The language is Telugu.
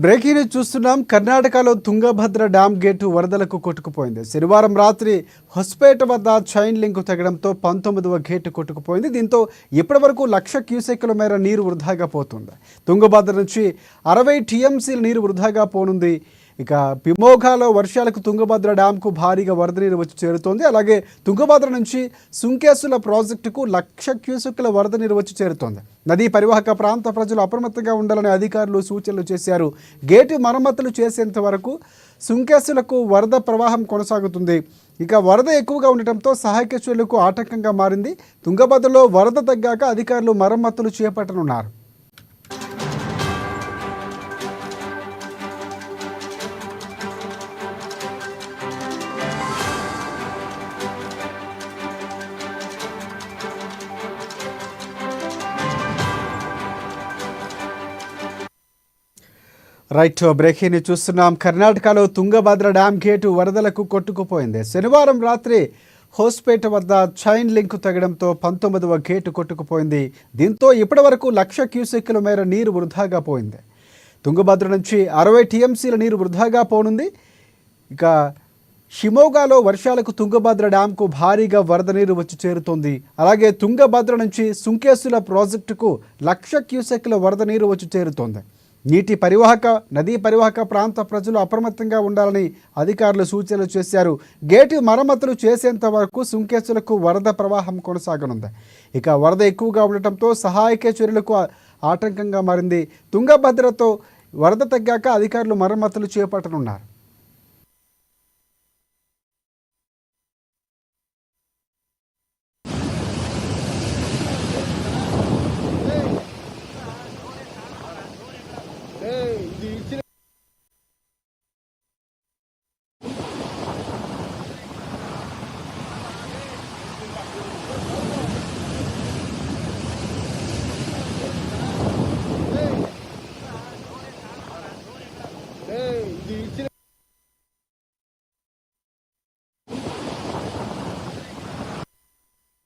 బ్రేకింగ్ న్యూస్ చూస్తున్నాం. కర్ణాటకలో తుంగభద్ర డ్యామ్ గేటు వరదలకు కొట్టుకుపోయింది. శనివారం రాత్రి హొస్పేట వద్ద చైన్ లింక్ తెగడంతో 19వ గేటు కొట్టుకుపోయింది. దీంతో ఇప్పటి వరకు 1,00,000 క్యూసెక్కుల మేర నీరు వృధాగా పోతుంది. తుంగభద్ర నుంచి 60 టీఎంసీల నీరు వృధాగా పోనుంది. ఇక పిమోగాలో వర్షాలకు తుంగభద్ర డ్యాంకు భారీగా వరద నీరు వచ్చి చేరుతోంది. అలాగే తుంగభద్ర నుంచి సుంకేసుల ప్రాజెక్టుకు 1,00,000 క్యూసెక్కుల వరద నీరు వచ్చి చేరుతోంది. నదీ పరివాహక ప్రాంత ప్రజలు అప్రమత్తంగా ఉండాలని అధికారులు సూచనలు చేశారు. గేటు మరమ్మతులు చేసేంత వరకు సుంకేసులకు వరద ప్రవాహం కొనసాగుతుంది. ఇక వరద ఎక్కువగా ఉండటంతో సహాయక చర్యలకు ఆటంకంగా మారింది. తుంగభద్రలో వరద తగ్గాక అధికారులు మరమ్మతులు చేపట్టనున్నారు. బ్రేకింగ్ చూస్తున్నాం. కర్ణాటకలో తుంగభద్ర డ్యామ్ గేటు వరదలకు కొట్టుకుపోయింది. శనివారం రాత్రి హోస్పేట వద్ద చైన్ లింక్ తెగడంతో 19వ గేటు కొట్టుకుపోయింది. దీంతో ఇప్పటి వరకు 1,00,000 క్యూసెక్కుల మేర నీరు వృధాగా పోయింది. తుంగభద్ర నుంచి 60 టీఎంసీల నీరు వృధాగా పోనుంది. ఇక షిమోగాలో వర్షాలకు తుంగభద్ర డ్యాంకు భారీగా వరద నీరు వచ్చి చేరుతోంది. అలాగే తుంగభద్ర నుంచి సుంకేసుల ప్రాజెక్టుకు 1,00,000 క్యూసెక్కుల వరద నీరు వచ్చి చేరుతోంది. నదీ పరివాహక ప్రాంత ప్రజలు అప్రమత్తంగా ఉండాలని అధికారులు సూచనలు చేశారు. గేటు మరమ్మతులు చేసేంత వరకు సుంకేసులకు వరద ప్రవాహం కొనసాగనుంది. ఇక వరద ఎక్కువగా ఉండటంతో సహాయక చర్యలకు ఆటంకంగా మారింది. తుంగభద్రతో వరద తగ్గాక అధికారులు మరమ్మతులు చేపట్టనున్నారు. ఇది ఇచ్చిన